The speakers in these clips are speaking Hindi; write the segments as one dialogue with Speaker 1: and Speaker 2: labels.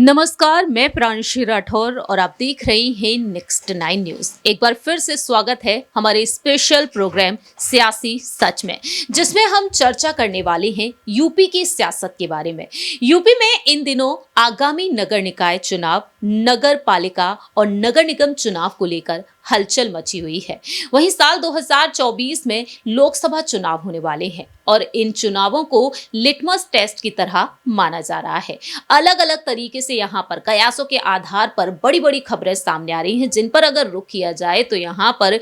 Speaker 1: नमस्कार, मैं प्रांशी राठौर और आप देख रहे हैं नेक्स्ट 9 न्यूज। एक बार फिर से स्वागत है हमारे स्पेशल प्रोग्राम सियासी सच में, जिसमें हम चर्चा करने वाले हैं यूपी की सियासत के बारे में। यूपी में इन दिनों आगामी नगर निकाय चुनाव, नगर पालिका और नगर निगम चुनाव को लेकर हलचल मची हुई है। वहीं साल 2024 में लोकसभा चुनाव होने वाले हैं और इन चुनावों को लिटमस टेस्ट की तरह माना जा रहा है। अलग अलग तरीके से यहाँ पर कयासों के आधार पर बड़ी बड़ी खबरें सामने आ रही हैं, जिन पर अगर रुख किया जाए तो यहाँ पर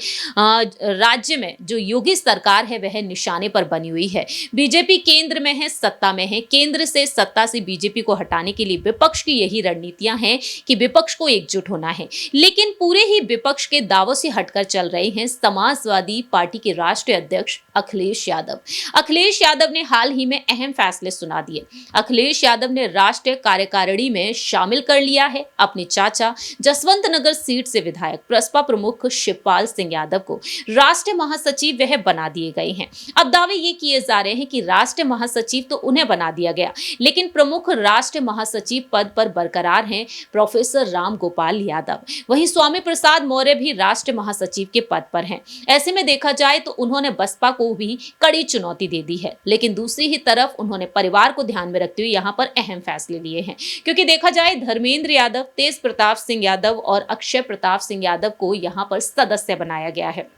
Speaker 1: राज्य में जो योगी सरकार है वह निशाने पर बनी हुई है। बीजेपी केंद्र में है, सत्ता में है। केंद्र से सत्ता से बीजेपी को हटाने के लिए विपक्ष की यही रणनीतियां हैं कि विपक्ष को एकजुट होना है, लेकिन पूरे ही विपक्ष के दावों से हटकर चल रहे हैं समाजवादी पार्टी के राष्ट्रीय अध्यक्ष अखिलेश यादव। अखिलेश यादव ने हाल ही में अहम फैसले सुना दिए। अखिलेश यादव ने राष्ट्रीय कार्यकारिणी में शामिल कर लिया है अपने चाचा जसवंत नगर सीट से विधायक प्रसपा प्रमुख शिवपाल सिंह यादव को राष्ट्रीय महासचिव वह बना दिए गए हैं। अब दावे ये किए जा रहे हैं कि राष्ट्रीय महासचिव तो उन्हें बना दिया गया, लेकिन प्रमुख राष्ट्रीय महासचिव पद पर बरकरार हैं प्रोफेसर राम गोपाल यादव। वहीं स्वामी प्रसाद मौर्य भी राष्ट्रीय महासचिव के पद पर हैं। ऐसे में देखा जाए तो उन्होंने बसपा को भी कड़ी चुनौती दे दी है, लेकिन दूसरी ही तरफ उन्होंने परिवार को ध्यान में रखते हुए यहां पर अहम फैसले लिए हैं। क्योंकि देखा जाए धर्मेंद्र यादव, तेज प्रताप सिंह यादव और अक्षय प्रताप सिंह यादव को यहां पर सदस्य बनाया गया है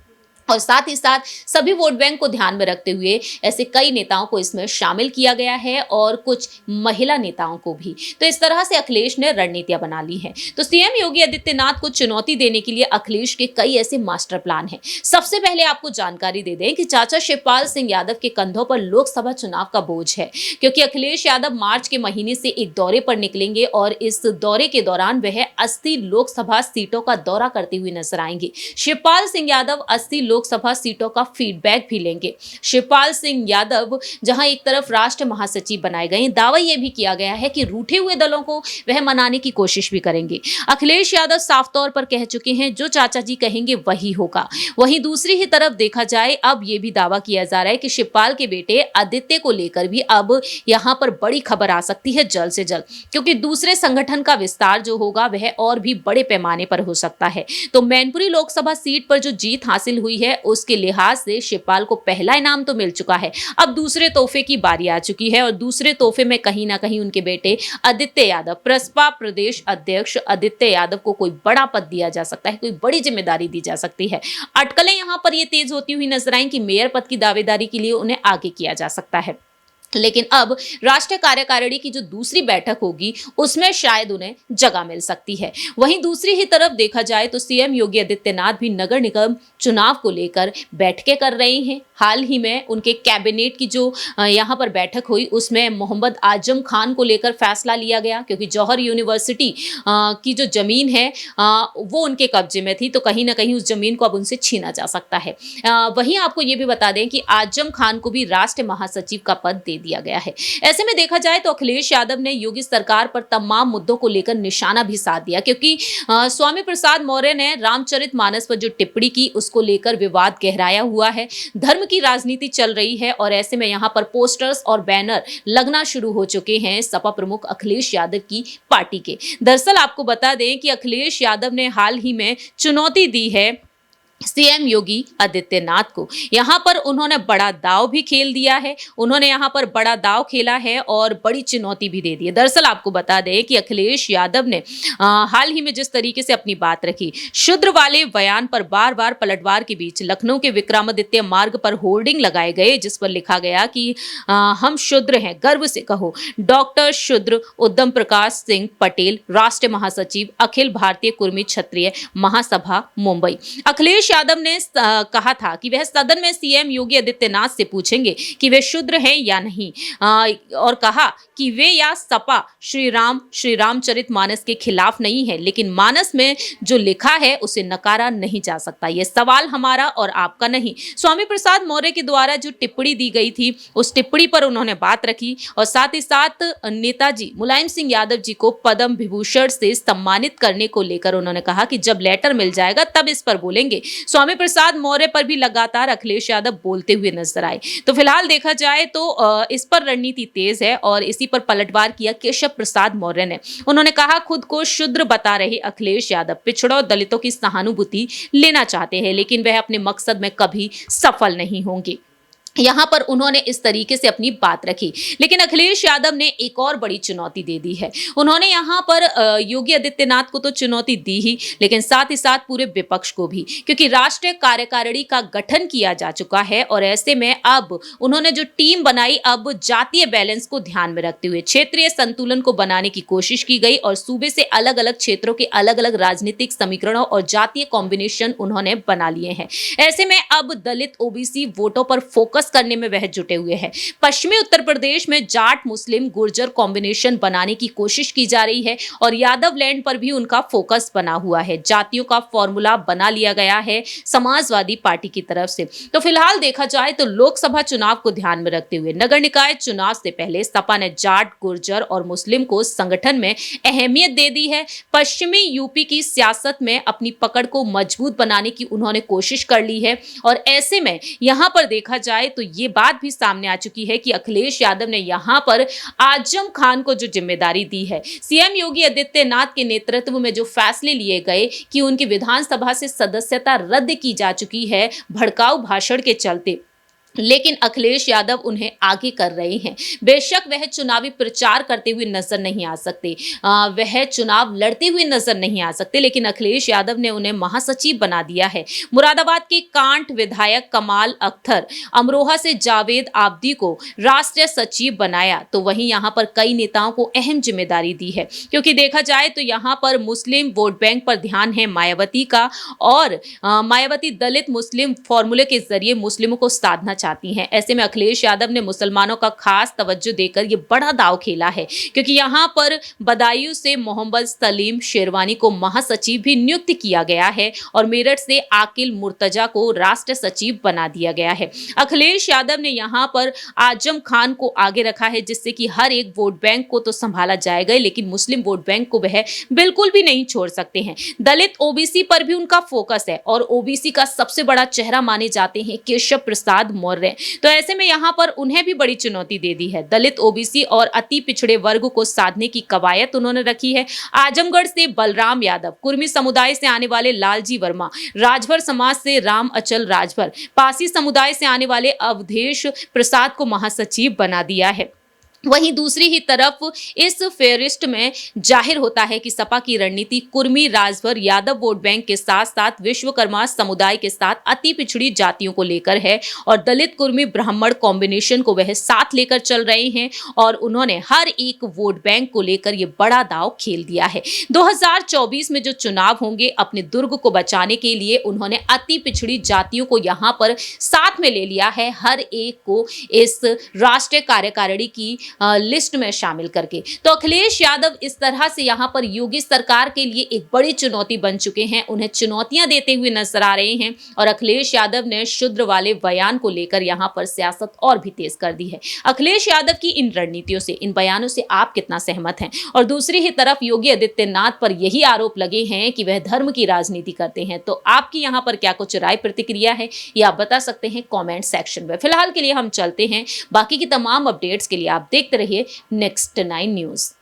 Speaker 1: और साथ ही साथ सभी वोट बैंक को ध्यान में रखते हुए ऐसे कई नेताओं को इसमें शामिल किया गया है और कुछ महिला नेताओं को भी। तो इस तरह से अखिलेश ने रणनीतियां बना ली हैं। तो सीएम योगी आदित्यनाथ को चुनौती देने के लिए अखिलेश के कई ऐसे मास्टर प्लान हैं। सबसे पहले आपको जानकारी दे दें कि चाचा शिवपाल सिंह यादव के कंधों पर लोकसभा चुनाव का बोझ है, क्योंकि अखिलेश यादव मार्च के महीने से एक दौरे पर निकलेंगे और इस दौरे के दौरान वह 80 लोकसभा सीटों का दौरा करते हुए नजर आएंगे। शिवपाल सिंह यादव 80 लोकसभा सीटों का फीडबैक भी लेंगे। शिवपाल सिंह यादव जहां एक तरफ राष्ट्रीय महासचिव बनाए गए, दावा यह भी किया गया है कि रूठे हुए दलों को वह मनाने की कोशिश भी करेंगे। अखिलेश यादव साफ तौर पर कह चुके हैं जो चाचा जी कहेंगे वही होगा। वहीं दूसरी ही तरफ देखा जाए, अब यह भी दावा किया जा रहा है कि शिवपाल के बेटे आदित्य को लेकर भी अब यहां पर बड़ी खबर आ सकती है जल्द से जल्द, क्योंकि दूसरे संगठन का विस्तार जो होगा वह और भी बड़े पैमाने पर हो सकता है। तो मैनपुरी लोकसभा सीट पर जो जीत हासिल हुई है उसके लिहाज से शिवपाल को पहला इनाम तो मिल चुका है। अब दूसरे तोहफे की बारी आ चुकी है और दूसरे तोहफे में कहीं ना कहीं उनके बेटे आदित्य यादव, प्रसपा प्रदेश अध्यक्ष आदित्य यादव को कोई बड़ा पद दिया जा सकता है, कोई बड़ी जिम्मेदारी दी जा सकती है। अटकलें यहां पर ये तेज होती हुई नजर आई कि मेयर पद की दावेदारी के लिए उन्हें आगे किया जा सकता है, लेकिन अब राष्ट्रीय कार्यकारिणी की जो दूसरी बैठक होगी उसमें शायद उन्हें जगह मिल सकती है। वहीं दूसरी ही तरफ देखा जाए तो सीएम योगी आदित्यनाथ भी नगर निगम चुनाव को लेकर बैठकें कर रहे हैं। हाल ही में उनके कैबिनेट की जो यहां पर बैठक हुई उसमें मोहम्मद आजम खान को लेकर फैसला लिया गया, क्योंकि जौहर यूनिवर्सिटी की जो जमीन है वो उनके कब्जे में थी, तो कहीं ना कहीं उस जमीन को अब उनसे छीना जा सकता है। वहीं आपको ये भी बता दें कि आजम खान को भी राष्ट्रीय महासचिव का पद दे दिया गया है। ऐसे में देखा जाए तो अखिलेश यादव ने योगी सरकार पर तमाम मुद्दों को लेकर निशाना भी साध दिया, क्योंकि स्वामी प्रसाद मौर्य ने रामचरितमानस पर जो टिप्पणी की उसको लेकर विवाद गहराया हुआ है। धर्म की राजनीति चल रही है और ऐसे में यहां पर पोस्टर्स और बैनर लगना शुरू हो चुके हैं सपा प्रमुख अखिलेश यादव की पार्टी के। दरअसल आपको बता दें कि अखिलेश यादव ने हाल ही में चुनौती दी है सीएम योगी आदित्यनाथ को। यहां पर उन्होंने बड़ा दाव भी खेल दिया है, उन्होंने यहां पर बड़ा दाव खेला है और बड़ी चुनौती भी दे दी है। दरअसल आपको बता दें कि अखिलेश यादव ने हाल ही में जिस तरीके से अपनी बात रखी, शूद्र वाले बयान पर बार बार पलटवार के बीच लखनऊ के विक्रमादित्य मार्ग पर होर्डिंग लगाए गए, जिस पर लिखा गया कि हम शूद्र हैं, गर्व से कहो। डॉक्टर शूद्र उद्धम प्रकाश सिंह पटेल, राष्ट्रीय महासचिव, अखिल भारतीय कुर्मी क्षत्रिय महासभा, मुंबई। अखिलेश यादव ने कहा था कि वह सदन में सीएम योगी आदित्यनाथ से पूछेंगे कि वे शूद्र हैं या नहीं, और कहा कि वे या सपा श्री रामचरितमानस के खिलाफ नहीं है, लेकिन मानस में जो लिखा है उसे नकारा नहीं जा सकता। यह सवाल हमारा और आपका नहीं। स्वामी प्रसाद मौर्य के द्वारा जो टिप्पणी दी गई थी उस टिप्पणी पर उन्होंने बात रखी और साथ ही साथ नेताजी मुलायम सिंह यादव जी को पद्म विभूषण से सम्मानित करने को लेकर उन्होंने कहा कि जब लेटर मिल जाएगा तब इस पर बोलेंगे। स्वामी प्रसाद मौर्य पर भी लगातार अखिलेश यादव बोलते हुए नजर आए। तो फिलहाल देखा जाए तो इस पर रणनीति तेज है और इसी पर पलटवार किया केशव प्रसाद मौर्य ने। उन्होंने कहा, खुद को शूद्र बता रहे अखिलेश यादव पिछड़ों दलितों की सहानुभूति लेना चाहते हैं, लेकिन वह अपने मकसद में कभी सफल नहीं होंगे। यहां पर उन्होंने इस तरीके से अपनी बात रखी। लेकिन अखिलेश यादव ने एक और बड़ी चुनौती दे दी है। उन्होंने यहां पर योगी आदित्यनाथ को तो चुनौती दी ही, लेकिन साथ ही साथ पूरे विपक्ष को भी, क्योंकि राष्ट्रीय कार्यकारिणी का गठन किया जा चुका है और ऐसे में अब उन्होंने जो टीम बनाई, अब जातीय बैलेंस को ध्यान में रखते हुए क्षेत्रीय संतुलन को बनाने की कोशिश की गई और सूबे से अलग अलग क्षेत्रों के अलग अलग राजनीतिक समीकरणों और जातीय कॉम्बिनेशन उन्होंने बना लिए हैं। ऐसे में अब दलित ओबीसी वोटों पर फोकस करने में वह जुटे हुए हैं। पश्चिमी उत्तर प्रदेश में जाट मुस्लिम गुर्जर कॉम्बिनेशन बनाने की कोशिश की जा रही है और यादव लैंड पर भी उनका फोकस बना हुआ है। जातियों का फॉर्मूला बना लिया गया है समाजवादी पार्टी की तरफ से। तो फिलहाल देखा जाए तो लोकसभा चुनाव को ध्यान में रखते हुए नगर निकाय चुनाव से पहले सपा ने जाट गुर्जर और मुस्लिम को संगठन में अहमियत दे दी है। पश्चिमी यूपी की सियासत में अपनी पकड़ को मजबूत बनाने की उन्होंने कोशिश कर ली है और ऐसे में यहां पर देखा जाए तो ये बात भी सामने आ चुकी है कि अखिलेश यादव ने यहां पर आजम खान को जो जिम्मेदारी दी है, सीएम योगी आदित्यनाथ के नेतृत्व में जो फैसले लिए गए कि उनकी विधानसभा से सदस्यता रद्द की जा चुकी है भड़काऊ भाषण के चलते, लेकिन अखिलेश यादव उन्हें आगे कर रहे हैं। बेशक वह चुनावी प्रचार करते हुए नजर नहीं आ सकते, वह चुनाव लड़ते हुए नजर नहीं आ सकते, लेकिन अखिलेश यादव ने उन्हें महासचिव बना दिया है। मुरादाबाद के कांट विधायक कमाल अख्तर, अमरोहा से जावेद आब्दी को राष्ट्रीय सचिव बनाया, तो वहीं यहां पर कई नेताओं को अहम जिम्मेदारी दी है, क्योंकि देखा जाए तो यहां पर मुस्लिम वोट बैंक पर ध्यान है मायावती का और मायावती दलित मुस्लिम फॉर्मूले के जरिए मुस्लिमों को साधना चाहती हैं। ऐसे में अखिलेश यादव ने मुसलमानों का खास तवज्जो देकर ये बड़ा दांव खेला है, क्योंकि यहां पर बदायूं से मोहम्मद सलीम शेरवानी को महासचिव भी नियुक्त किया गया है और मेरठ से आकिल मुर्तजा को राष्ट्रीय सचिव बना दिया गया है। अखिलेश यादव ने यहां पर आजम खान को आगे रखा है, जिससे कि हर एक वोट बैंक को तो संभाला जाएगा, लेकिन मुस्लिम वोट बैंक को वह बिल्कुल भी नहीं छोड़ सकते हैं। दलित ओबीसी पर भी उनका फोकस है और ओबीसी का सबसे बड़ा चेहरा माने जाते हैं केशव प्रसाद मौर्य। तो ऐसे में यहां पर उन्हें भी बड़ी चुनौती दे दी है। दलित ओबीसी और अति पिछड़े वर्ग को साधने की कवायद उन्होंने रखी है। आजमगढ़ से बलराम यादव, कुर्मी समुदाय से आने वाले लालजी वर्मा, राजभर समाज से राम अचल राजभर, पासी समुदाय से आने वाले अवधेश प्रसाद को महासचिव बना दिया है। वहीं दूसरी ही तरफ इस फेरिस्ट में जाहिर होता है कि सपा की रणनीति कुर्मी राजभर यादव वोट बैंक के साथ साथ विश्वकर्मा समुदाय के साथ अति पिछड़ी जातियों को लेकर है और दलित कुर्मी ब्राह्मण कॉम्बिनेशन को वह साथ लेकर चल रहे हैं और उन्होंने हर एक वोट बैंक को लेकर ये बड़ा दांव खेल दिया है। 2024 में जो चुनाव होंगे, अपने दुर्ग को बचाने के लिए उन्होंने अति पिछड़ी जातियों को यहां पर साथ में ले लिया है, हर एक को इस राष्ट्रीय कार्यकारिणी की लिस्ट में शामिल करके। तो अखिलेश यादव इस तरह से यहां पर योगी सरकार के लिए एक बड़ी चुनौती बन चुके हैं, उन्हें चुनौतियां देते हुए नजर आ रहे हैं और अखिलेश यादव ने शूद्र वाले बयान को लेकर यहां पर सियासत और भी तेज कर दी है। अखिलेश यादव की इन रणनीतियों से, इन बयानों से आप कितना सहमत हैं? और दूसरी ही तरफ योगी आदित्यनाथ पर यही आरोप लगे हैं कि वह धर्म की राजनीति करते हैं। तो आपकी यहां पर क्या कुछ राय प्रतिक्रिया है, ये आप बता सकते हैं कमेंट सेक्शन में। फिलहाल के लिए हम चलते हैं, बाकी की तमाम अपडेट्स के लिए आप देखते रहिए नेक्स्ट 9 न्यूज़।